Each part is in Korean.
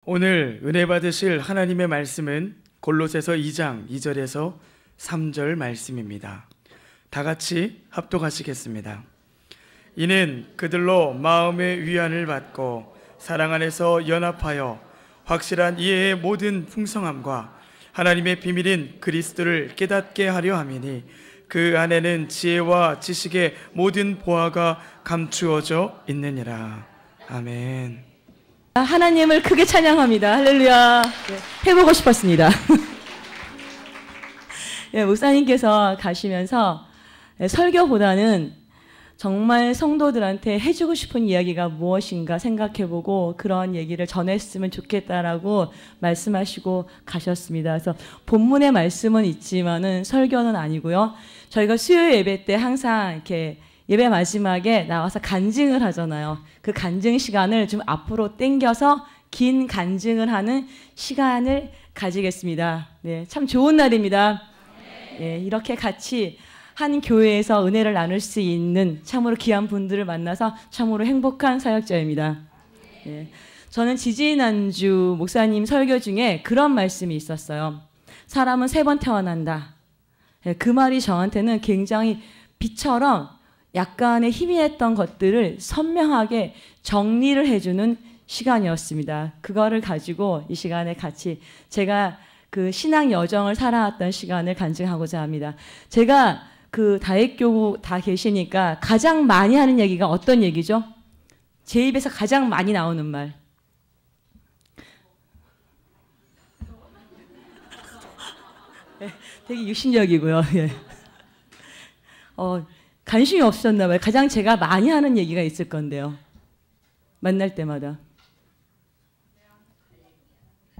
오늘 은혜 받으실 하나님의 말씀은 골로새서 2장 2절에서 3절 말씀입니다. 다 같이 합독하시겠습니다. 이는 그들로 마음의 위안을 받고 사랑 안에서 연합하여 확실한 이해의 모든 풍성함과 하나님의 비밀인 그리스도를 깨닫게 하려 함이니 그 안에는 지혜와 지식의 모든 보화가 감추어져 있느니라. 아멘. 하나님을 크게 찬양합니다. 할렐루야. 해보고 싶었습니다. 목사님께서 가시면서 설교보다는 정말 성도들한테 해주고 싶은 이야기가 무엇인가 생각해보고 그런 얘기를 전했으면 좋겠다라고 말씀하시고 가셨습니다. 그래서 본문의 말씀은 있지만은 설교는 아니고요. 저희가 수요 예배 때 항상 이렇게 예배 마지막에 나와서 간증을 하잖아요. 그 간증 시간을 좀 앞으로 당겨서 긴 간증을 하는 시간을 가지겠습니다. 네, 참 좋은 날입니다. 네, 이렇게 같이 한 교회에서 은혜를 나눌 수 있는 참으로 귀한 분들을 만나서 참으로 행복한 사역자입니다. 네, 저는 지지난주 목사님 설교 중에 그런 말씀이 있었어요. 사람은 3번 태어난다. 네, 그 말이 저한테는 굉장히 빛처럼 약간의 희미했던 것들을 선명하게 정리를 해주는 시간이었습니다. 그거를 가지고 이 시간에 같이 제가 그 신앙 여정을 살아왔던 시간을 간증하고자 합니다. 제가 그 다액교구 다 계시니까 가장 많이 하는 얘기가 어떤 얘기죠? 제 입에서 가장 많이 나오는 말. 되게 육신적이고요. 예. 관심이 없으셨나 봐요. 가장 제가 많이 하는 얘기가 있을 건데요. 만날 때마다.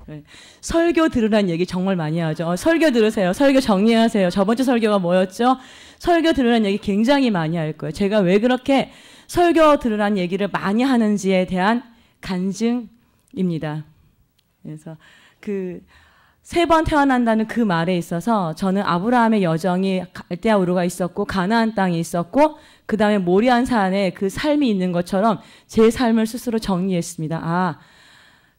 네. 설교 들으라는 얘기 정말 많이 하죠. 설교 들으세요. 설교 정리하세요. 저번 주 설교가 뭐였죠? 설교 들으라는 얘기 굉장히 많이 할 거예요. 제가 왜 그렇게 설교 들으라는 얘기를 많이 하는지에 대한 간증입니다. 그래서 3번 태어난다는 그 말에 있어서 저는 아브라함의 여정이 갈대아 우르가 있었고 가나안 땅이 있었고 그 다음에 모리안 산에 그 삶이 있는 것처럼 제 삶을 스스로 정리했습니다.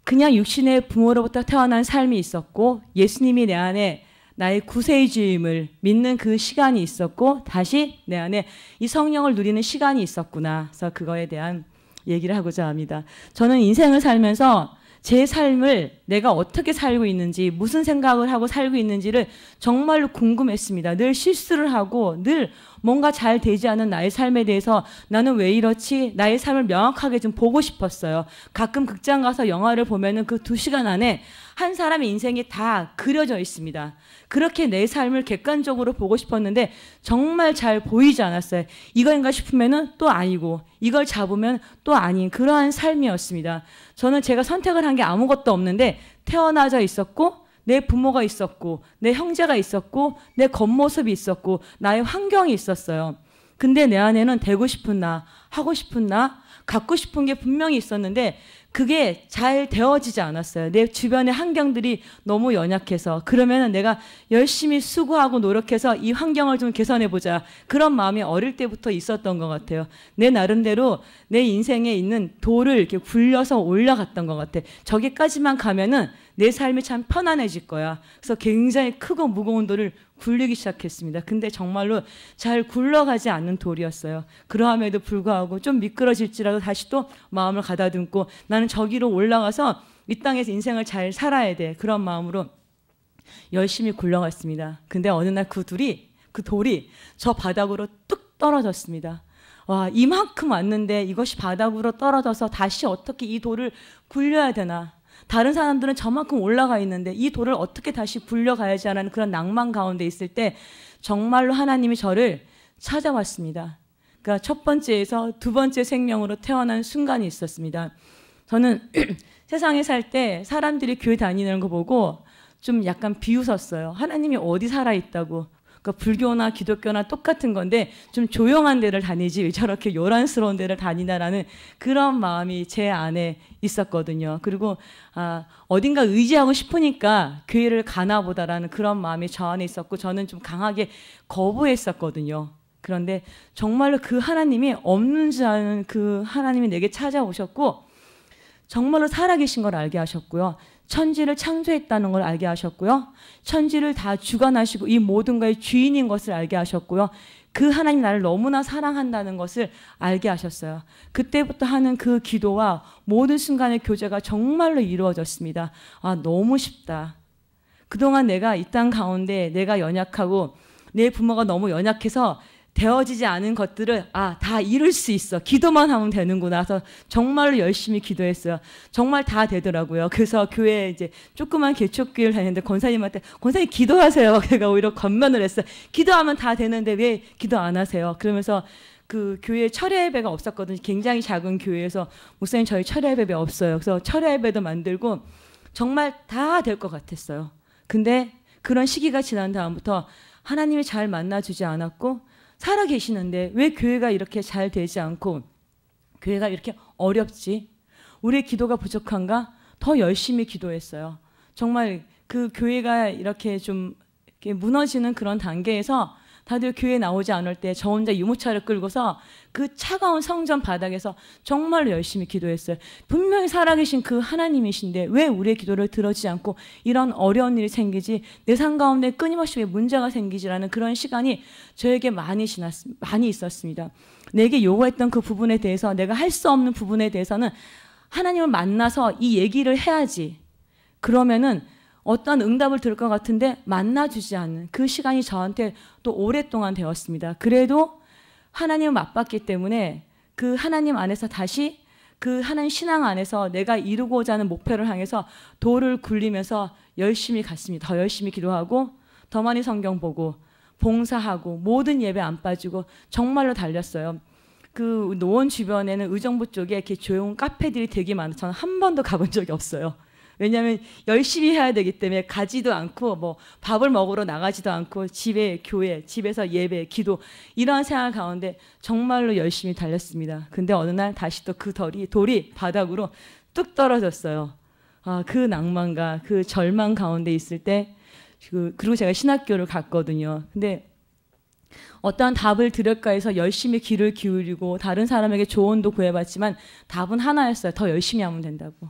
그냥 육신의 부모로부터 태어난 삶이 있었고 예수님이 내 안에 나의 구세주임을 믿는 그 시간이 있었고 다시 내 안에 이 성령을 누리는 시간이 있었구나. 그래서 그거에 대한 얘기를 하고자 합니다. 저는 인생을 살면서 제 삶을 내가 어떻게 살고 있는지 무슨 생각을 하고 살고 있는지를 정말로 궁금했습니다. 늘 실수를 하고 늘 뭔가 잘 되지 않은 나의 삶에 대해서 나는 왜 이렇지? 나의 삶을 명확하게 좀 보고 싶었어요. 가끔 극장 가서 영화를 보면은 그 2시간 안에 한 사람의 인생이 다 그려져 있습니다. 그렇게 내 삶을 객관적으로 보고 싶었는데 정말 잘 보이지 않았어요. 이거인가 싶으면은 또 아니고 이걸 잡으면 또 아닌 그러한 삶이었습니다. 저는 제가 선택을 한 게 아무것도 없는데 태어나져 있었고 내 부모가 있었고 내 형제가 있었고 내 겉모습이 있었고 나의 환경이 있었어요. 근데 내 안에는 되고 싶은 나, 하고 싶은 나, 갖고 싶은 게 분명히 있었는데 그게 잘 되어지지 않았어요. 내 주변의 환경들이 너무 연약해서 그러면 내가 열심히 수고하고 노력해서 이 환경을 좀 개선해보자. 그런 마음이 어릴 때부터 있었던 것 같아요. 내 나름대로 내 인생에 있는 돌을 이렇게 굴려서 올라갔던 것 같아. 저기까지만 가면은 내 삶이 참 편안해질 거야. 그래서 굉장히 크고 무거운 돌을 굴리기 시작했습니다. 근데 정말로 잘 굴러가지 않는 돌이었어요. 그러함에도 불구하고 좀 미끄러질지라도 다시 또 마음을 가다듬고 나는 저기로 올라가서 이 땅에서 인생을 잘 살아야 돼. 그런 마음으로 열심히 굴러갔습니다. 근데 어느 날 그 돌이 저 바닥으로 뚝 떨어졌습니다. 와, 이만큼 왔는데 이것이 바닥으로 떨어져서 다시 어떻게 이 돌을 굴려야 되나. 다른 사람들은 저만큼 올라가 있는데 이 돌을 어떻게 다시 굴려가야지 하는 그런 낭만 가운데 있을 때 정말로 하나님이 저를 찾아왔습니다. 그러니까 첫 번째에서 두 번째 생명으로 태어난 순간이 있었습니다. 저는 세상에 살 때 사람들이 교회 다니는 거 보고 좀 약간 비웃었어요. 하나님이 어디 살아있다고. 그러니까 불교나 기독교나 똑같은 건데 좀 조용한 데를 다니지 왜 저렇게 요란스러운 데를 다니나라는 그런 마음이 제 안에 있었거든요. 그리고 어딘가 의지하고 싶으니까 교회를 가나 보다라는 그런 마음이 저 안에 있었고 저는 좀 강하게 거부했었거든요. 그런데 정말로 그 하나님이 없는 줄 아는 그 하나님이 내게 찾아오셨고 정말로 살아계신 걸 알게 하셨고요. 천지를 창조했다는 걸 알게 하셨고요. 천지를 다 주관하시고 이 모든 것의 주인인 것을 알게 하셨고요. 그 하나님 나를 너무나 사랑한다는 것을 알게 하셨어요. 그때부터 하는 그 기도와 모든 순간의 교제가 정말로 이루어졌습니다. 아, 너무 쉽다. 그동안 내가 이 땅 가운데 내가 연약하고 내 부모가 너무 연약해서 되어지지 않은 것들을 다 이룰 수 있어. 기도만 하면 되는구나. 그래서 정말로 열심히 기도했어요. 정말 다 되더라고요. 그래서 교회에 이제 조그만 개척교회를 다녔는데 권사님한테 권사님 기도하세요. 제가 오히려 권면을 했어요. 기도하면 다 되는데 왜 기도 안 하세요? 그러면서 그 교회에 철야 예배가 없었거든요. 굉장히 작은 교회에서 목사님 저희 철야 예배 없어요. 그래서 철야 예배도 만들고 정말 다 될 것 같았어요. 근데 그런 시기가 지난 다음부터 하나님이 잘 만나주지 않았고 살아 계시는데 왜 교회가 이렇게 잘 되지 않고 교회가 이렇게 어렵지? 우리의 기도가 부족한가? 더 열심히 기도했어요. 정말 그 교회가 이렇게 좀 이렇게 무너지는 그런 단계에서 다들 교회 나오지 않을 때 저 혼자 유모차를 끌고서 그 차가운 성전 바닥에서 정말로 열심히 기도했어요. 분명히 살아계신 그 하나님이신데 왜 우리의 기도를 들어주지 않고 이런 어려운 일이 생기지? 내 삶 가운데 끊임없이 왜 문제가 생기지라는 그런 시간이 저에게 많이 있었습니다. 내게 요구했던 그 부분에 대해서 내가 할 수 없는 부분에 대해서는 하나님을 만나서 이 얘기를 해야지. 그러면은 어떤 응답을 들을 것 같은데 만나주지 않는 그 시간이 저한테 또 오랫동안 되었습니다. 그래도 하나님을 맛봤기 때문에 그 하나님 안에서 다시 그 하나님 신앙 안에서 내가 이루고자 하는 목표를 향해서 돌을 굴리면서 열심히 갔습니다. 더 열심히 기도하고 더 많이 성경 보고 봉사하고 모든 예배 안 빠지고 정말로 달렸어요. 그 노원 주변에는 의정부 쪽에 이렇게 조용한 카페들이 되게 많아서 저는 한 번도 가본 적이 없어요. 왜냐하면 열심히 해야 되기 때문에 가지도 않고 뭐 밥을 먹으러 나가지도 않고 집에 교회, 집에서 예배, 기도 이러한 생활 가운데 정말로 열심히 달렸습니다. 근데 어느 날 다시 또 그 돌이 바닥으로 뚝 떨어졌어요. 그 낭만과 그 절망 가운데 있을 때 그리고 제가 신학교를 갔거든요. 근데 어떠한 답을 들을까 해서 열심히 귀를 기울이고 다른 사람에게 조언도 구해봤지만 답은 하나였어요. 더 열심히 하면 된다고.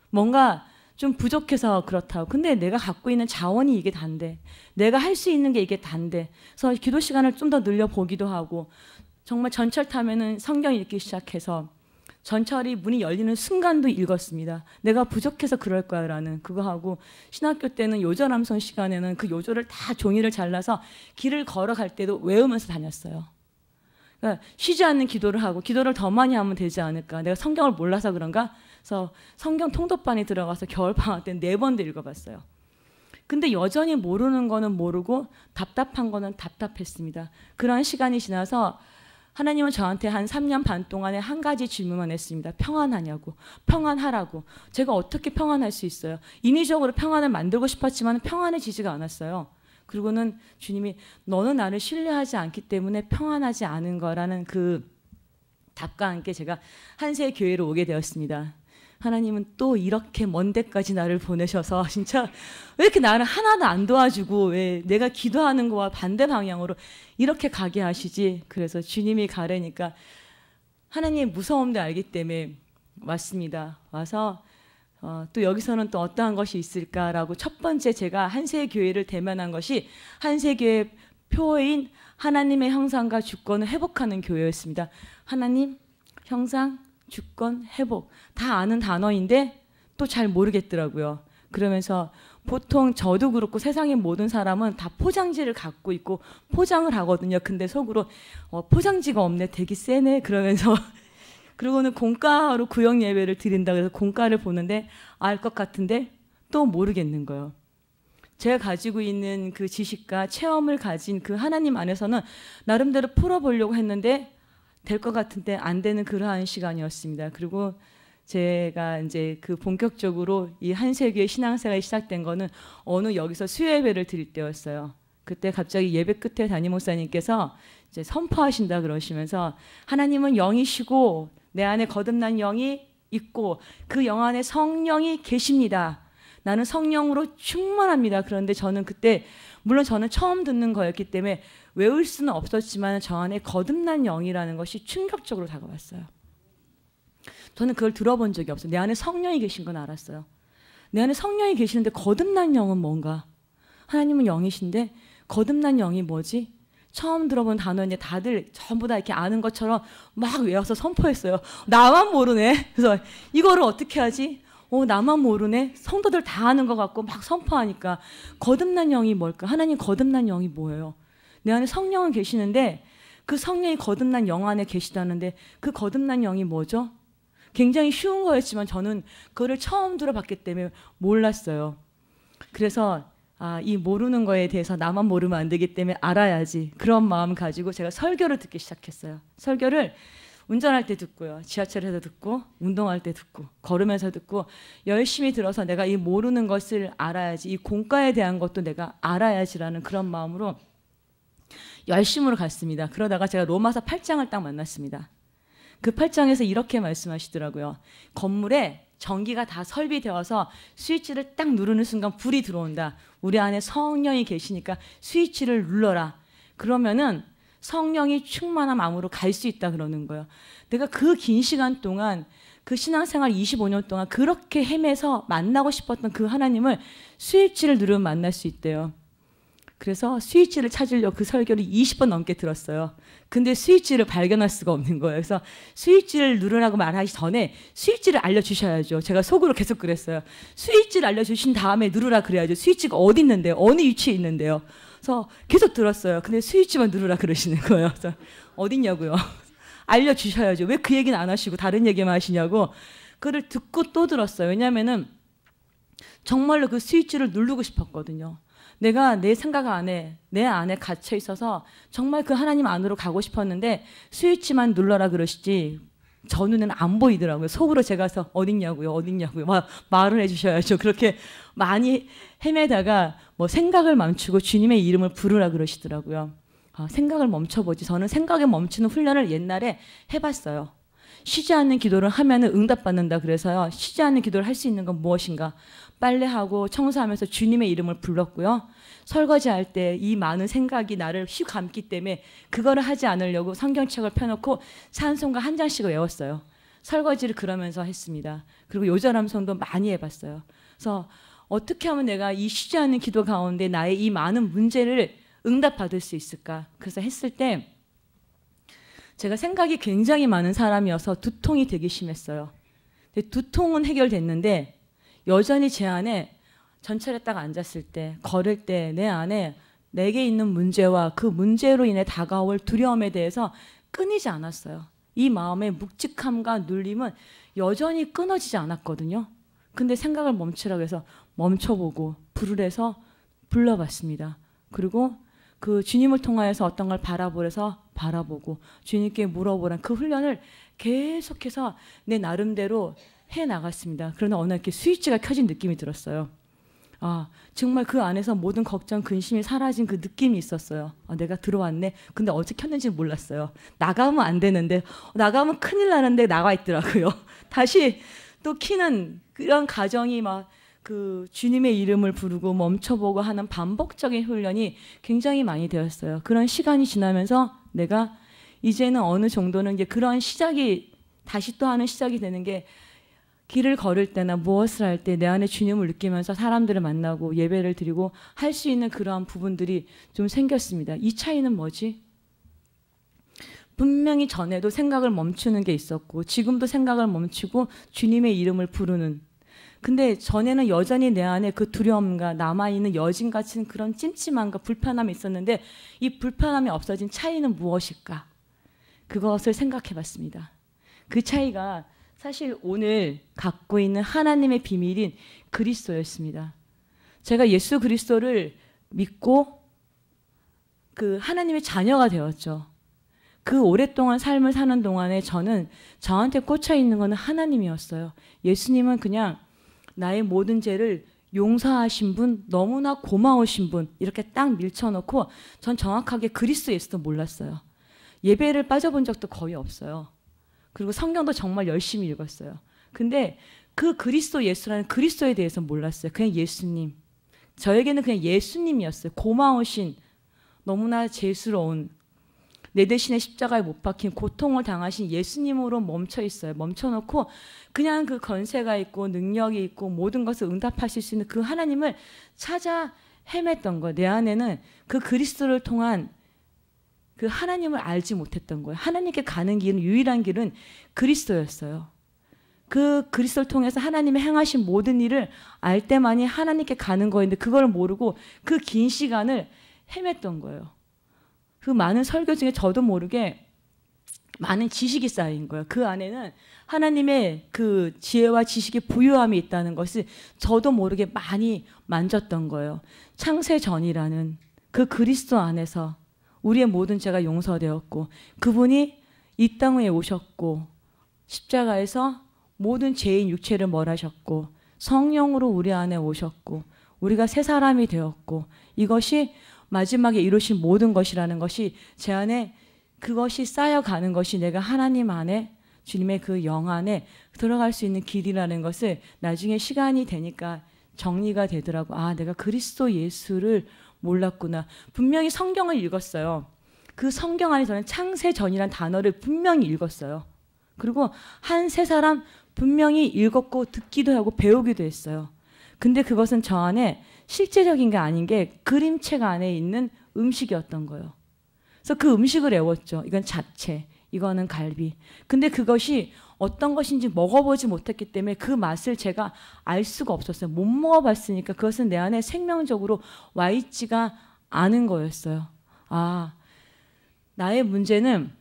뭔가 좀 부족해서 그렇다고. 근데 내가 갖고 있는 자원이 이게 단데 내가 할 수 있는 게 이게 단데 그래서 기도 시간을 좀 더 늘려보기도 하고 정말 전철 타면은 성경 읽기 시작해서 전철이 문이 열리는 순간도 읽었습니다. 내가 부족해서 그럴 거야 라는 그거 하고 신학교 때는 요절함성 시간에는 그 요절을 다 종이를 잘라서 길을 걸어갈 때도 외우면서 다녔어요. 그러니까 쉬지 않는 기도를 하고 기도를 더 많이 하면 되지 않을까. 내가 성경을 몰라서 그런가? 그래서 성경 통독반에 들어가서 겨울방학 때 4번도 읽어봤어요. 근데 여전히 모르는 거는 모르고 답답한 거는 답답했습니다. 그런 시간이 지나서 하나님은 저한테 한 3년 반 동안에 한 가지 질문만 했습니다. 평안하냐고. 평안하라고. 제가 어떻게 평안할 수 있어요? 인위적으로 평안을 만들고 싶었지만 평안해지지가 않았어요. 그리고는 주님이 너는 나를 신뢰하지 않기 때문에 평안하지 않은 거라는 그 답과 함께 제가 한세 교회로 오게 되었습니다. 하나님은 또 이렇게 먼 데까지 나를 보내셔서 진짜 왜 이렇게 나를 하나도 안 도와주고 왜 내가 기도하는 거와 반대 방향으로 이렇게 가게 하시지. 그래서 주님이 가래니까 하나님의 무서움도 알기 때문에 왔습니다. 와서 또 여기서는 또 어떠한 것이 있을까라고 첫 번째 제가 한세교회를 대면한 것이 한세교회 표어인 하나님의 형상과 주권을 회복하는 교회였습니다. 하나님, 형상, 주권, 회복 다 아는 단어인데 또 잘 모르겠더라고요. 그러면서 보통 저도 그렇고 세상의 모든 사람은 다 포장지를 갖고 있고 포장을 하거든요. 근데 속으로 포장지가 없네, 되게 세네 그러면서 그리고는 공과로 구역 예배를 드린다 그래서 공과를 보는데 알 것 같은데 또 모르겠는 거예요. 제가 가지고 있는 그 지식과 체험을 가진 그 하나님 안에서는 나름대로 풀어보려고 했는데 될 것 같은데 안 되는 그러한 시간이었습니다. 그리고 제가 이제 그 본격적으로 이 한세교의 신앙생활이 시작된 거는 어느 여기서 수요 예배를 드릴 때였어요. 그때 갑자기 예배 끝에 담임 목사님께서 이제 선포하신다 그러시면서 하나님은 영이시고 내 안에 거듭난 영이 있고 그 영 안에 성령이 계십니다. 나는 성령으로 충만합니다. 그런데 저는 그때 물론 저는 처음 듣는 거였기 때문에 외울 수는 없었지만 저 안에 거듭난 영이라는 것이 충격적으로 다가왔어요. 저는 그걸 들어본 적이 없어요. 내 안에 성령이 계신 건 알았어요. 내 안에 성령이 계시는데 거듭난 영은 뭔가? 하나님은 영이신데 거듭난 영이 뭐지? 처음 들어본 단어인데 다들 전부 다 이렇게 아는 것처럼 막 외워서 선포했어요. 나만 모르네. 그래서 이거를 어떻게 하지? 나만 모르네. 성도들 다 아는 것 같고 막 선포하니까 거듭난 영이 뭘까? 하나님 거듭난 영이 뭐예요? 내 안에 성령은 계시는데 그 성령이 거듭난 영 안에 계시다는데 그 거듭난 영이 뭐죠? 굉장히 쉬운 거였지만 저는 그거를 처음 들어봤기 때문에 몰랐어요. 그래서 이 모르는 거에 대해서 나만 모르면 안 되기 때문에 알아야지. 그런 마음 가지고 제가 설교를 듣기 시작했어요. 설교를 운전할 때 듣고요. 지하철에서 듣고 운동할 때 듣고 걸으면서 듣고 열심히 들어서 내가 이 모르는 것을 알아야지. 이 공과에 대한 것도 내가 알아야지라는 그런 마음으로 열심으로 갔습니다. 그러다가 제가 로마서 8장을 딱 만났습니다. 그 8장에서 이렇게 말씀하시더라고요. 건물에 전기가 다 설비되어서 스위치를 딱 누르는 순간 불이 들어온다. 우리 안에 성령이 계시니까 스위치를 눌러라. 그러면은 성령이 충만한 마음으로 갈 수 있다 그러는 거예요. 내가 그 긴 시간 동안 그 신앙생활 25년 동안 그렇게 헤매서 만나고 싶었던 그 하나님을 스위치를 누르면 만날 수 있대요. 그래서 스위치를 찾으려고 그 설교를 20번 넘게 들었어요. 근데 스위치를 발견할 수가 없는 거예요. 그래서 스위치를 누르라고 말하기 전에 스위치를 알려주셔야죠. 제가 속으로 계속 그랬어요. 스위치를 알려주신 다음에 누르라 그래야죠. 스위치가 어디 있는데요? 어느 위치에 있는데요? 그래서 계속 들었어요. 근데 스위치만 누르라 그러시는 거예요. 그래서 어딨냐고요? 알려주셔야죠. 왜 그 얘기는 안 하시고 다른 얘기만 하시냐고. 그걸 듣고 또 들었어요. 왜냐하면은 정말로 그 스위치를 누르고 싶었거든요. 내가 내 생각 안에 내 안에 갇혀 있어서 정말 그 하나님 안으로 가고 싶었는데 스위치만 눌러라 그러시지 저 눈에는 안 보이더라고요. 속으로 제가 서 어딨냐고요 말을 해주셔야죠. 그렇게 많이 헤매다가 뭐 생각을 멈추고 주님의 이름을 부르라 그러시더라고요. 생각을 멈춰보지. 저는 생각에 멈추는 훈련을 옛날에 해봤어요. 쉬지 않는 기도를 하면은 응답받는다 그래서요. 쉬지 않는 기도를 할 수 있는 건 무엇인가? 빨래하고 청소하면서 주님의 이름을 불렀고요. 설거지할 때 이 많은 생각이 나를 휘감기 때문에 그거를 하지 않으려고 성경책을 펴놓고 찬송가 한 장씩을 외웠어요. 설거지를 그러면서 했습니다. 그리고 요절함성도 많이 해봤어요. 그래서 어떻게 하면 내가 이 쉬지 않는 기도 가운데 나의 이 많은 문제를 응답받을 수 있을까? 그래서 했을 때 제가 생각이 굉장히 많은 사람이어서 두통이 되게 심했어요. 두통은 해결됐는데 여전히 제 안에 전철에 딱 앉았을 때, 걸을 때 내 안에 내게 있는 문제와 그 문제로 인해 다가올 두려움에 대해서 끊이지 않았어요. 이 마음의 묵직함과 눌림은 여전히 끊어지지 않았거든요. 근데 생각을 멈추라고 해서 멈춰보고 부르래서 불러봤습니다. 그리고 그 주님을 통하여서 어떤 걸 바라보래서 바라보고 주님께 물어보란 그 훈련을 계속해서 내 나름대로 해나갔습니다. 그러나 어느 날 이렇게 스위치가 켜진 느낌이 들었어요. 정말 그 안에서 모든 걱정, 근심이 사라진 그 느낌이 있었어요. 내가 들어왔네. 근데 어떻게 켰는지 몰랐어요. 나가면 안 되는데 나가면 큰일 나는데 나가 있더라고요. 다시 또 키는 그런 과정이 막 그 주님의 이름을 부르고 멈춰보고 하는 반복적인 훈련이 굉장히 많이 되었어요. 그런 시간이 지나면서 내가 이제는 어느 정도는 이제 그런 시작이 다시 또 하는 시작이 되는 게 길을 걸을 때나 무엇을 할 때 내 안에 주님을 느끼면서 사람들을 만나고 예배를 드리고 할 수 있는 그러한 부분들이 좀 생겼습니다. 이 차이는 뭐지? 분명히 전에도 생각을 멈추는 게 있었고 지금도 생각을 멈추고 주님의 이름을 부르는, 근데 전에는 여전히 내 안에 그 두려움과 남아있는 여진 같은 그런 찜찜함과 불편함이 있었는데 이 불편함이 없어진 차이는 무엇일까? 그것을 생각해 봤습니다. 그 차이가 사실 오늘 갖고 있는 하나님의 비밀인 그리스도였습니다. 제가 예수 그리스도를 믿고 그 하나님의 자녀가 되었죠. 그 오랫동안 삶을 사는 동안에 저는 저한테 꽂혀 있는 것은 하나님이었어요. 예수님은 그냥 나의 모든 죄를 용서하신 분, 너무나 고마우신 분 이렇게 딱 밀쳐놓고 전 정확하게 그리스도 예수도 몰랐어요. 예배를 빠져본 적도 거의 없어요. 그리고 성경도 정말 열심히 읽었어요. 근데 그 그리스도 예수라는 그리스도에 대해서 몰랐어요. 그냥 예수님. 저에게는 그냥 예수님이었어요. 고마우신, 너무나 죄스러운. 내 대신에 십자가에 못 박힌 고통을 당하신 예수님으로 멈춰 있어요. 멈춰놓고 그냥 그 권세가 있고 능력이 있고 모든 것을 응답하실 수 있는 그 하나님을 찾아 헤맸던 거예요. 내 안에는 그 그리스도를 통한 그 하나님을 알지 못했던 거예요. 하나님께 가는 길은, 유일한 길은 그리스도였어요. 그 그리스도를 통해서 하나님의 행하신 모든 일을 알 때만이 하나님께 가는 거였는데 그걸 모르고 그 긴 시간을 헤맸던 거예요. 그 많은 설교 중에 저도 모르게 많은 지식이 쌓인 거예요. 그 안에는 하나님의 그 지혜와 지식의 부유함이 있다는 것을 저도 모르게 많이 만졌던 거예요. 창세전이라는 그 그리스도 안에서 우리의 모든 죄가 용서되었고 그분이 이 땅에 오셨고 십자가에서 모든 죄인 육체를 멀하셨고 성령으로 우리 안에 오셨고 우리가 새 사람이 되었고 이것이 마지막에 이루신 모든 것이라는 것이 제 안에 그것이 쌓여가는 것이 내가 하나님 안에 주님의 그 영 안에 들어갈 수 있는 길이라는 것을 나중에 시간이 되니까 정리가 되더라고. 아, 내가 그리스도 예수를 몰랐구나. 분명히 성경을 읽었어요. 그 성경 안에 저는 창세전이란 단어를 분명히 읽었어요. 그리고 한 세 사람 분명히 읽었고 듣기도 하고 배우기도 했어요. 근데 그것은 저 안에 실제적인 게 아닌 게 그림책 안에 있는 음식이었던 거예요. 그래서 그 음식을 외웠죠. 이건 잡채, 이거는 갈비. 근데 그것이 어떤 것인지 먹어보지 못했기 때문에 그 맛을 제가 알 수가 없었어요. 못 먹어봤으니까 그것은 내 안에 생명적으로 와 있지가 않은 거였어요. 아, 나의 문제는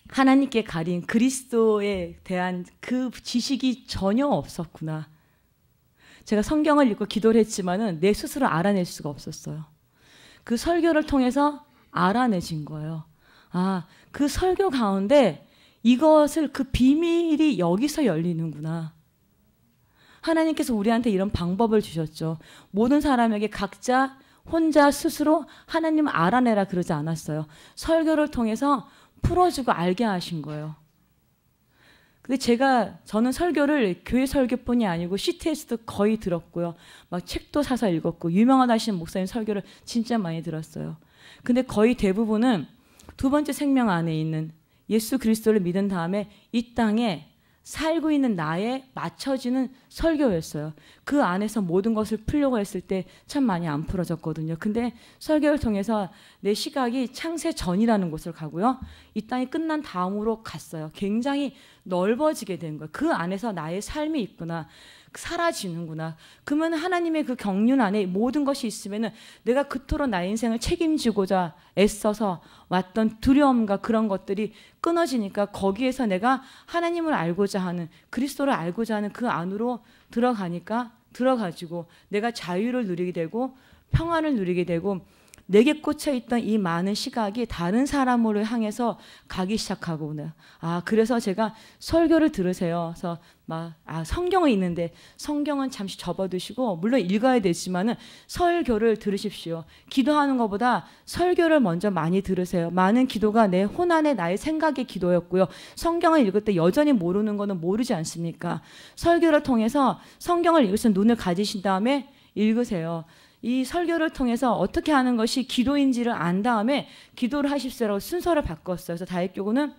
하나님께 가린 그리스도에 대한 그 지식이 전혀 없었구나. 제가 성경을 읽고 기도를 했지만은 내 스스로 알아낼 수가 없었어요. 그 설교를 통해서 알아내진 거예요. 아, 그 설교 가운데 이것을 그 비밀이 여기서 열리는구나. 하나님께서 우리한테 이런 방법을 주셨죠. 모든 사람에게 각자 혼자 스스로 하나님을 알아내라 그러지 않았어요. 설교를 통해서 풀어주고 알게 하신 거예요. 근데 저는 설교를 교회 설교뿐이 아니고 CTS도 거의 들었고요. 막 책도 사서 읽었고 유명하신 목사님 설교를 진짜 많이 들었어요. 근데 거의 대부분은 두 번째 생명 안에 있는 예수 그리스도를 믿은 다음에 이 땅에 살고 있는 나에 맞춰지는 설교였어요. 그 안에서 모든 것을 풀려고 했을 때 참 많이 안 풀어졌거든요. 근데 설교를 통해서 내 시각이 창세 전이라는 곳을 가고요. 이 땅이 끝난 다음으로 갔어요. 굉장히 넓어지게 된 거예요. 그 안에서 나의 삶이 있구나. 사라지는구나. 그러면 하나님의 그 경륜 안에 모든 것이 있으면은 내가 그토록 나의 인생을 책임지고자 애써서 왔던 두려움과 그런 것들이 끊어지니까 거기에서 내가 하나님을 알고자 하는 그리스도를 알고자 하는 그 안으로 들어가지고 내가 자유를 누리게 되고 평안을 누리게 되고 내게 꽂혀있던 이 많은 시각이 다른 사람으로 향해서 가기 시작하고는 그래서 제가 설교를 들으세요. 그래서 성경은 있는데 성경은 잠시 접어두시고 물론 읽어야 되지만은 설교를 들으십시오. 기도하는 것보다 설교를 먼저 많이 들으세요. 많은 기도가 내 혼안에 나의 생각의 기도였고요. 성경을 읽을 때 여전히 모르는 거는 모르지 않습니까? 설교를 통해서 성경을 읽으신 눈을 가지신 다음에 읽으세요. 이 설교를 통해서 어떻게 하는 것이 기도인지를 안 다음에 기도를 하십시오라고 순서를 바꿨어요. 그래서 다윗교구는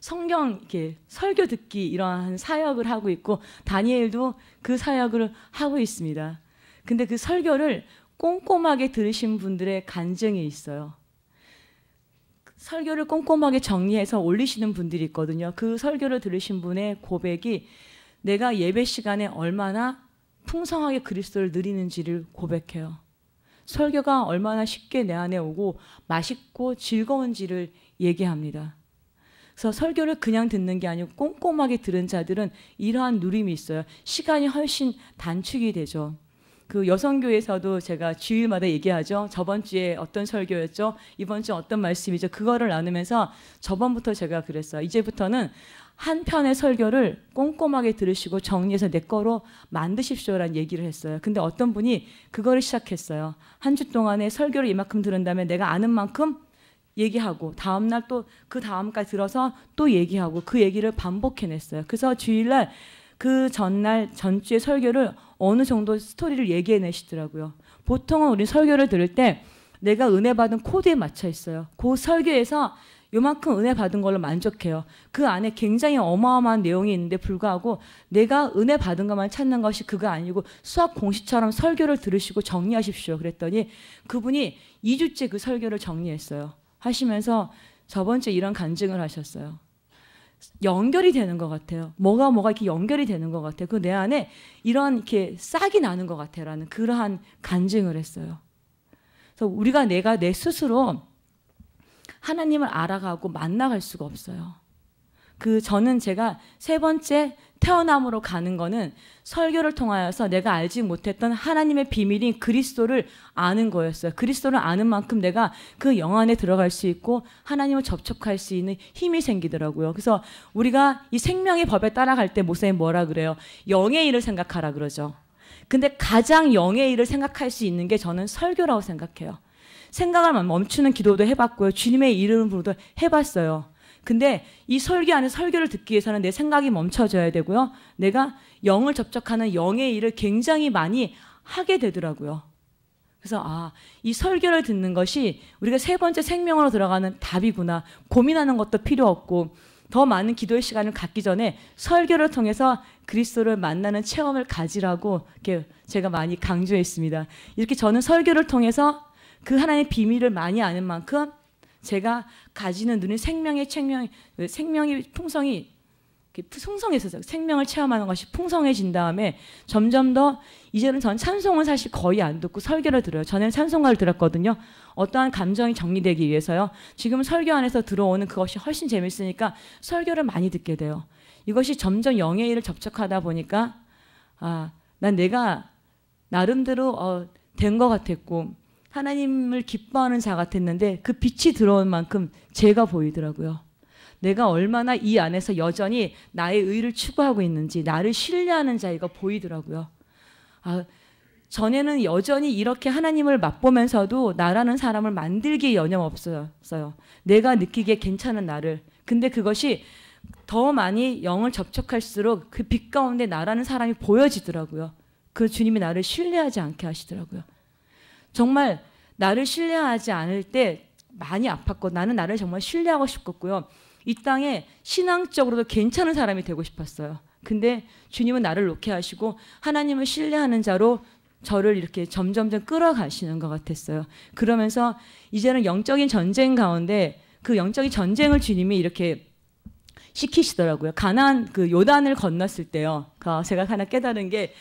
성경 이렇게 설교 듣기 이러한 사역을 하고 있고 다니엘도 그 사역을 하고 있습니다. 근데 그 설교를 꼼꼼하게 들으신 분들의 간증이 있어요. 설교를 꼼꼼하게 정리해서 올리시는 분들이 있거든요. 그 설교를 들으신 분의 고백이 내가 예배 시간에 얼마나 풍성하게 그리스도를 누리는지를 고백해요. 설교가 얼마나 쉽게 내 안에 오고 맛있고 즐거운지를 얘기합니다. 그래서 설교를 그냥 듣는 게 아니고 꼼꼼하게 들은 자들은 이러한 누림이 있어요. 시간이 훨씬 단축이 되죠. 그 여성교회에서도 제가 주일마다 얘기하죠. 저번 주에 어떤 설교였죠? 이번 주 어떤 말씀이죠? 그거를 나누면서 저번부터 제가 그랬어요. 이제부터는 한 편의 설교를 꼼꼼하게 들으시고 정리해서 내 거로 만드십시오라는 얘기를 했어요. 근데 어떤 분이 그거를 시작했어요. 한 주 동안에 설교를 이만큼 들은 다음에 내가 아는 만큼 얘기하고 다음날 또 그 다음까지 들어서 또 얘기하고 그 얘기를 반복해냈어요. 그래서 주일날 그 전날 전주의 설교를 어느 정도 스토리를 얘기해내시더라고요. 보통은 우리 설교를 들을 때 내가 은혜 받은 코드에 맞춰 있어요. 그 설교에서 요만큼 은혜 받은 걸로 만족해요. 그 안에 굉장히 어마어마한 내용이 있는데 불구하고 내가 은혜 받은 것만 찾는 것이 그거 아니고 수학 공식처럼 설교를 들으시고 정리하십시오. 그랬더니 그분이 2주째 그 설교를 정리했어요. 하시면서 저번 주에 이런 간증을 하셨어요. 연결이 되는 것 같아요. 뭐가 이렇게 연결이 되는 것 같아요. 그 내 안에 이런 이렇게 싹이 나는 것 같아라는 그러한 간증을 했어요. 그래서 우리가 내가 내 스스로 하나님을 알아가고 만나갈 수가 없어요. 저는 제가 3번째 태어남으로 가는 거는 설교를 통하여서 내가 알지 못했던 하나님의 비밀인 그리스도를 아는 거였어요. 그리스도를 아는 만큼 내가 그 영 안에 들어갈 수 있고 하나님을 접촉할 수 있는 힘이 생기더라고요. 그래서 우리가 이 생명의 법에 따라갈 때 목사님 뭐라 그래요? 영의 일을 생각하라 그러죠. 근데 가장 영의 일을 생각할 수 있는 게 저는 설교라고 생각해요. 생각을 멈추는 기도도 해봤고요. 주님의 이름으로도 해봤어요. 근데 이 설교 안에 설교를 듣기 위해서는 내 생각이 멈춰져야 되고요. 내가 영을 접촉하는 영의 일을 굉장히 많이 하게 되더라고요. 그래서 이 설교를 듣는 것이 우리가 3번째 생명으로 들어가는 답이구나. 고민하는 것도 필요 없고 더 많은 기도의 시간을 갖기 전에 설교를 통해서 그리스도를 만나는 체험을 가지라고 이렇게 제가 많이 강조했습니다. 이렇게 저는 설교를 통해서 그 하나님의 비밀을 많이 아는 만큼 제가 가지는 눈의 생명의 풍성이 풍성해서 생명을 체험하는 것이 풍성해진 다음에 점점 더 이제는 전 찬송은 사실 거의 안 듣고 설교를 들어요. 전에는 찬송가를 들었거든요. 어떠한 감정이 정리되기 위해서요. 지금 설교 안에서 들어오는 그것이 훨씬 재밌으니까 설교를 많이 듣게 돼요. 이것이 점점 영의 일을 접촉하다 보니까 난 내가 나름대로 된 것 같았고 하나님을 기뻐하는 자 같았는데 그 빛이 들어온 만큼 제가 보이더라고요. 내가 얼마나 이 안에서 여전히 나의 의를 추구하고 있는지 나를 신뢰하는 자가 보이더라고요. 전에는 여전히 이렇게 하나님을 맛보면서도 나라는 사람을 만들기에 여념 없었어요. 내가 느끼기에 괜찮은 나를. 근데 그것이 더 많이 영을 접촉할수록 그 빛 가운데 나라는 사람이 보여지더라고요. 그 주님이 나를 신뢰하지 않게 하시더라고요. 정말 나를 신뢰하지 않을 때 많이 아팠고 나는 나를 정말 신뢰하고 싶었고요. 이 땅에 신앙적으로도 괜찮은 사람이 되고 싶었어요. 근데 주님은 나를 놓게 하시고 하나님을 신뢰하는 자로 저를 이렇게 점점점 끌어가시는 것 같았어요. 그러면서 이제는 영적인 전쟁 가운데 그 영적인 전쟁을 주님이 이렇게 시키시더라고요. 가나안 요단을 건넜을 때요. 제가 하나 깨달은 게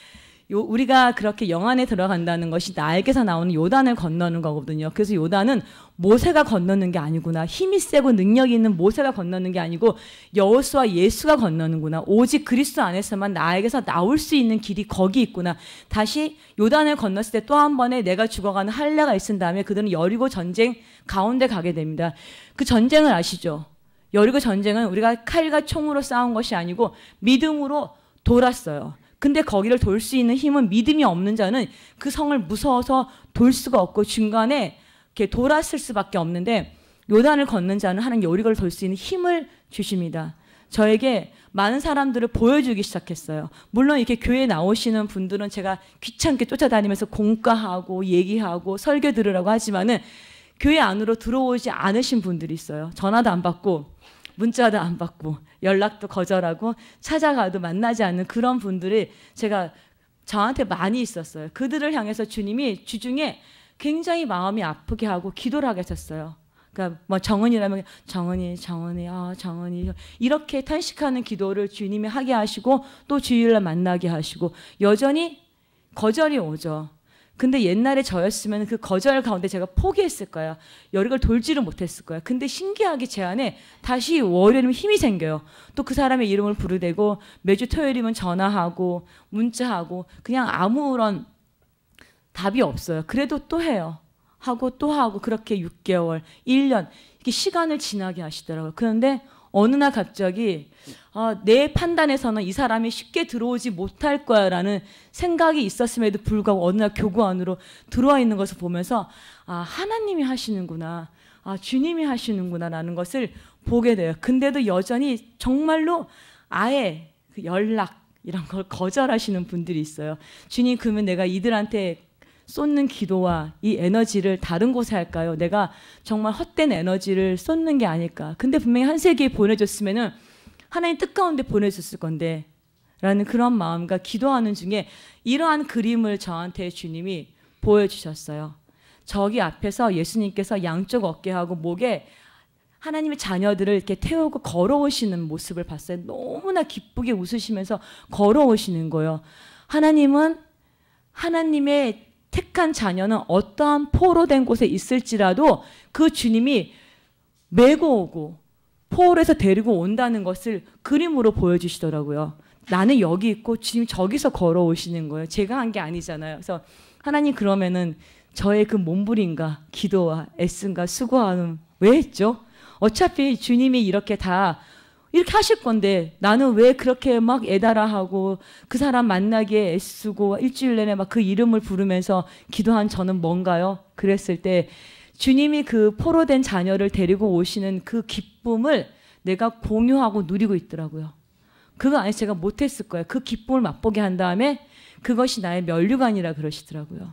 우리가 그렇게 영 안에 들어간다는 것이 나에게서 나오는 요단을 건너는 거거든요. 그래서 요단은 모세가 건너는 게 아니구나. 힘이 세고 능력이 있는 모세가 건너는 게 아니고 여호수아 예수가 건너는구나. 오직 그리스도 안에서만 나에게서 나올 수 있는 길이 거기 있구나. 다시 요단을 건넜을 때 또 한 번에 내가 죽어가는 할례가 있은 다음에 그들은 여리고 전쟁 가운데 가게 됩니다. 그 전쟁을 아시죠? 여리고 전쟁은 우리가 칼과 총으로 싸운 것이 아니고 믿음으로 돌았어요. 근데 거기를 돌 수 있는 힘은 믿음이 없는 자는 그 성을 무서워서 돌 수가 없고 중간에 이렇게 돌았을 수밖에 없는데 요단을 걷는 자는 하나님 여리고를 돌 수 있는 힘을 주십니다. 저에게 많은 사람들을 보여주기 시작했어요. 물론 이렇게 교회에 나오시는 분들은 제가 귀찮게 쫓아다니면서 공과하고 얘기하고 설교 들으라고 하지만은 교회 안으로 들어오지 않으신 분들이 있어요. 전화도 안 받고 문자도 안 받고 연락도 거절하고 찾아가도 만나지 않는 그런 분들이 제가 저한테 많이 있었어요. 그들을 향해서 주님이 주중에 굉장히 마음이 아프게 하고 기도를 하게 하셨어요. 그러니까 뭐 정은이라면 정은이 이렇게 탄식하는 기도를 주님이 하게 하시고 또 주일날 만나게 하시고 여전히 거절이 오죠. 근데 옛날에 저였으면 그 거절 가운데 제가 포기했을 거야. 여리고를 돌지를 못했을 거야. 근데 신기하게 제 안에 다시 월요일이면 힘이 생겨요. 또 그 사람의 이름을 부르대고 매주 토요일이면 전화하고 문자하고 그냥 아무런 답이 없어요. 그래도 또 해요. 하고 또 하고 그렇게 6개월, 1년 이렇게 시간을 지나게 하시더라고요. 그런데 어느 날 갑자기 내 판단에서는 이 사람이 쉽게 들어오지 못할 거야라는 생각이 있었음에도 불구하고 어느 날 교구 안으로 들어와 있는 것을 보면서 하나님이 하시는구나, 주님이 하시는구나라는 것을 보게 돼요. 근데도 여전히 정말로 아예 그 연락 이런 걸 거절하시는 분들이 있어요. 주님, 그러면 내가 이들한테 쏟는 기도와 이 에너지를 다른 곳에 할까요? 내가 정말 헛된 에너지를 쏟는 게 아닐까? 근데 분명히 한 세기에 보내줬으면은 하나님 뜻 가운데 보내줬을 건데 라는 그런 마음과 기도하는 중에 이러한 그림을 저한테 주님이 보여주셨어요. 저기 앞에서 예수님께서 양쪽 어깨하고 목에 하나님의 자녀들을 이렇게 태우고 걸어오시는 모습을 봤어요. 너무나 기쁘게 웃으시면서 걸어오시는 거예요. 하나님은 하나님의 택한 자녀는 어떠한 포로된 곳에 있을지라도 그 주님이 메고 오고 포로에서 데리고 온다는 것을 그림으로 보여주시더라고요. 나는 여기 있고 주님 저기서 걸어오시는 거예요. 제가 한 게 아니잖아요. 그래서 하나님 그러면은 저의 그 몸부림과 기도와 애씀과 수고함은 왜 했죠? 어차피 주님이 이렇게 하실 건데 나는 왜 그렇게 막 애달아 하고 그 사람 만나기에 애쓰고 일주일 내내 막 그 이름을 부르면서 기도한 저는 뭔가요? 그랬을 때 주님이 그 포로된 자녀를 데리고 오시는 그 기쁨을 내가 공유하고 누리고 있더라고요. 그거 아니 제가 못했을 거예요. 그 기쁨을 맛보게 한 다음에 그것이 나의 면류관이라 그러시더라고요.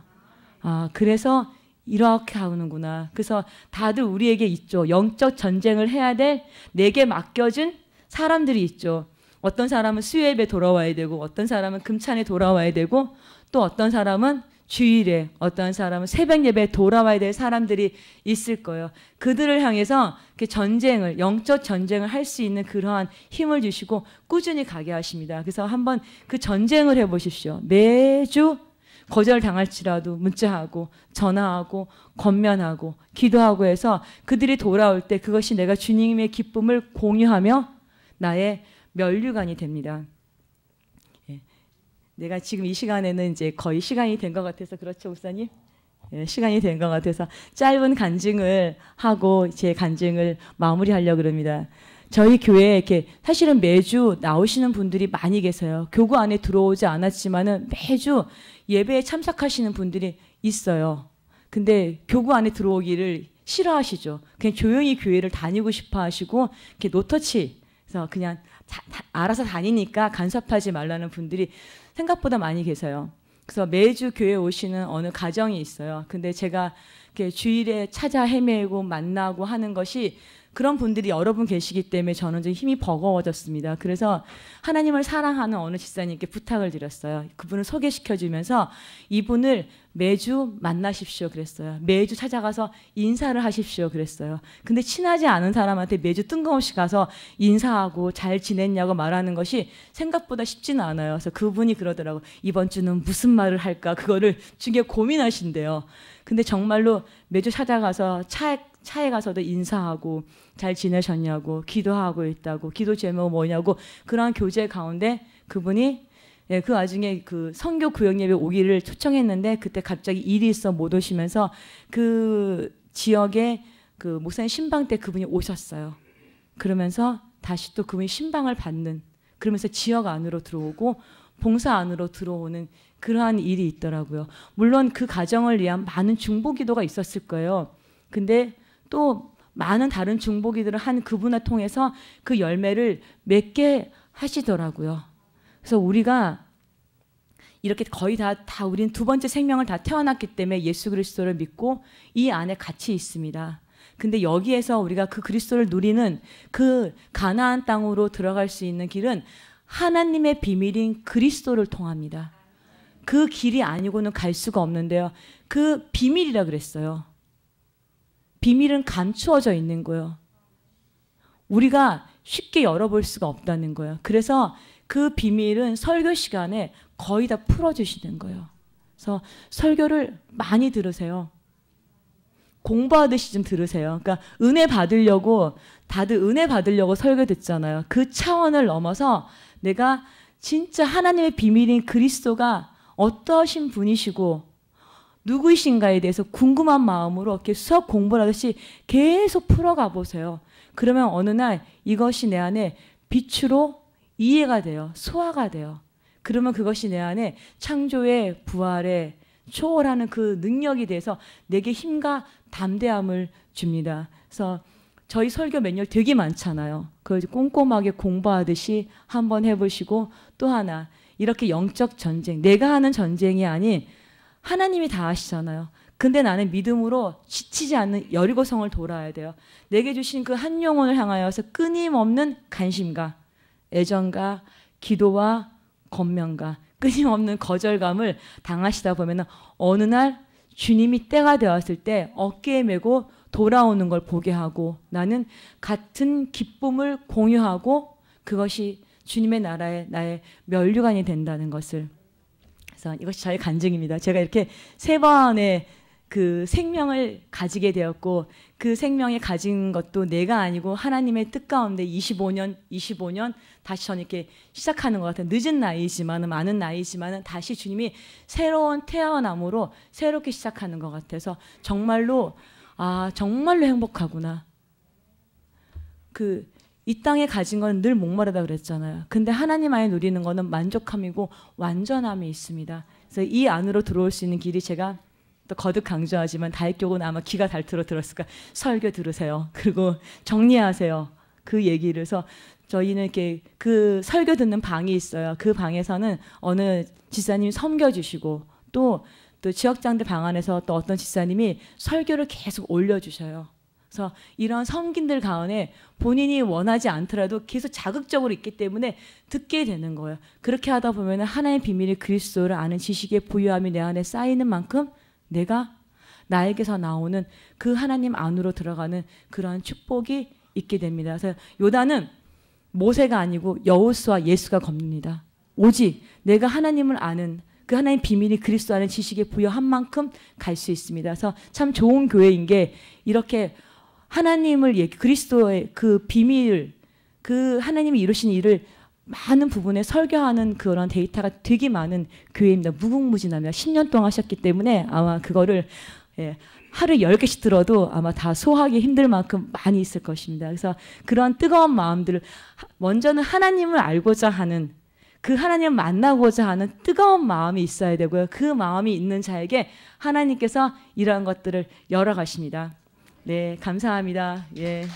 아, 그래서 이렇게 하는구나. 그래서 다들 우리에게 있죠. 영적 전쟁을 해야 될 내게 맡겨진 사람들이 있죠. 어떤 사람은 수요예배 돌아와야 되고 어떤 사람은 금찬에 돌아와야 되고 또 어떤 사람은 주일에 어떤 사람은 새벽 예배에 돌아와야 될 사람들이 있을 거예요. 그들을 향해서 전쟁을 영적 전쟁을 할 수 있는 그러한 힘을 주시고 꾸준히 가게 하십니다. 그래서 한번 그 전쟁을 해보십시오. 매주 거절당할지라도 문자하고 전화하고 권면하고 기도하고 해서 그들이 돌아올 때 그것이 내가 주님의 기쁨을 공유하며 나의 면류관이 됩니다. 예. 내가 지금 이 시간에는 이제 거의 시간이 된 것 같아서 그렇죠, 목사님? 예, 시간이 된 것 같아서 짧은 간증을 하고 제 간증을 마무리하려고 합니다. 저희 교회에 이렇게 사실은 매주 나오시는 분들이 많이 계세요. 교구 안에 들어오지 않았지만은 매주 예배에 참석하시는 분들이 있어요. 근데 교구 안에 들어오기를 싫어하시죠. 그냥 조용히 교회를 다니고 싶어 하시고 이렇게 노터치 그래서 그냥 알아서 다니니까 간섭하지 말라는 분들이 생각보다 많이 계세요. 그래서 매주 교회에 오시는 어느 가정이 있어요. 근데 제가 이렇게 주일에 찾아 헤매고 만나고 하는 것이 그런 분들이 여러 분 계시기 때문에 저는 좀 힘이 버거워졌습니다. 그래서 하나님을 사랑하는 어느 집사님께 부탁을 드렸어요. 그분을 소개시켜주면서 이분을 매주 만나십시오 그랬어요. 매주 찾아가서 인사를 하십시오 그랬어요. 근데 친하지 않은 사람한테 매주 뜬금없이 가서 인사하고 잘 지냈냐고 말하는 것이 생각보다 쉽지는 않아요. 그래서 그분이 그러더라고요. 이번 주는 무슨 말을 할까 그거를 중에 고민하신대요. 근데 정말로 매주 찾아가서 차에 가서도 인사하고 잘 지내셨냐고 기도하고 있다고 기도 제목 뭐냐고 그러한 교제 가운데 그분이 그 와중에 그 선교 구역 예배 오기를 초청했는데 그때 갑자기 일이 있어 못 오시면서 그 지역에 그 목사님 신방 때 그분이 오셨어요. 그러면서 다시 또 그분이 신방을 받는 그러면서 지역 안으로 들어오고 봉사 안으로 들어오는 그러한 일이 있더라고요. 물론 그 가정을 위한 많은 중보기도가 있었을 거예요. 근데 또 많은 다른 중보기들을 한 그분을 통해서 그 열매를 맺게 하시더라고요. 그래서 우리가 이렇게 거의 다 우린 두 번째 생명을 다 태어났기 때문에 예수 그리스도를 믿고 이 안에 같이 있습니다. 근데 여기에서 우리가 그 그리스도를 누리는 그 가나안 땅으로 들어갈 수 있는 길은 하나님의 비밀인 그리스도를 통합니다. 그 길이 아니고는 갈 수가 없는데요. 그 비밀이라 그랬어요. 비밀은 감추어져 있는 거예요. 우리가 쉽게 열어볼 수가 없다는 거예요. 그래서 그 비밀은 설교 시간에 거의 다 풀어주시는 거예요. 그래서 설교를 많이 들으세요. 공부하듯이 좀 들으세요. 그러니까 은혜 받으려고 다들 은혜 받으려고 설교 듣잖아요. 그 차원을 넘어서 내가 진짜 하나님의 비밀인 그리스도가 어떠신 분이시고 누구이신가에 대해서 궁금한 마음으로 이렇게 수업 공부를 하듯이 계속 풀어가 보세요. 그러면 어느 날 이것이 내 안에 빛으로 이해가 돼요. 소화가 돼요. 그러면 그것이 내 안에 창조의 부활의 초월하는 그 능력이 돼서 내게 힘과 담대함을 줍니다. 그래서 저희 설교 매뉴얼 되게 많잖아요. 그걸 꼼꼼하게 공부하듯이 한번 해보시고 또 하나 이렇게 영적 전쟁, 내가 하는 전쟁이 아닌 하나님이 다 아시잖아요. 근데 나는 믿음으로 지치지 않는 여리고성을 돌아야 돼요. 내게 주신 그 한 영혼을 향하여서 끊임없는 관심과 애정과 기도와 권면과 끊임없는 거절감을 당하시다 보면 어느 날 주님이 때가 되었을 때 어깨에 메고 돌아오는 걸 보게 하고 나는 같은 기쁨을 공유하고 그것이 주님의 나라의 나의 면류관이 된다는 것을. 그래서 이것이 저의 간증입니다. 제가 이렇게 3번의 그 생명을 가지게 되었고 그 생명이 가진 것도 내가 아니고 하나님의 뜻 가운데 25년 다시 저는 이렇게 시작하는 것 같아요. 늦은 나이지만은 많은 나이지만은 다시 주님이 새로운 태어남으로 새롭게 시작하는 것 같아서 정말로 정말로 행복하구나. 이 땅에 가진 건 늘 목마르다 그랬잖아요. 근데 하나님 안에 누리는 거는 만족함이고 완전함이 있습니다. 그래서 이 안으로 들어올 수 있는 길이 제가 또 거듭 강조하지만 다윗교구는 아마 귀가 닳도록 들었을까. 설교 들으세요. 그리고 정리하세요. 그 얘기를 해서 저희는 이렇게 그 설교 듣는 방이 있어요. 그 방에서는 어느 지사님이 섬겨주시고 또 지역장들 방 안에서 또 어떤 지사님이 설교를 계속 올려주셔요. 그래서 이런 섬김들 가운데 본인이 원하지 않더라도 계속 자극적으로 있기 때문에 듣게 되는 거예요. 그렇게 하다 보면 하나님의 비밀이 그리스도를 아는 지식의 부유함이 내 안에 쌓이는 만큼 내가 나에게서 나오는 그 하나님 안으로 들어가는 그러한 축복이 있게 됩니다. 그래서 요단은 모세가 아니고 여호수아 예수가 겁니다. 오직 내가 하나님을 아는 그 하나님의 비밀이 그리스도 아는 지식의 부여한 만큼 갈 수 있습니다. 그래서 참 좋은 교회인 게 이렇게 하나님을 그리스도의 그 비밀, 그 하나님이 이루신 일을 많은 부분에 설교하는 그런 데이터가 되게 많은 교회입니다. 무궁무진합니다. 10년 동안 하셨기 때문에 아마 그거를 하루 10개씩 들어도 아마 다 소화하기 힘들 만큼 많이 있을 것입니다. 그래서 그런 뜨거운 마음들을 먼저는 하나님을 알고자 하는 그 하나님을 만나고자 하는 뜨거운 마음이 있어야 되고요. 그 마음이 있는 자에게 하나님께서 이러한 것들을 열어가십니다. 네, 감사합니다. 예.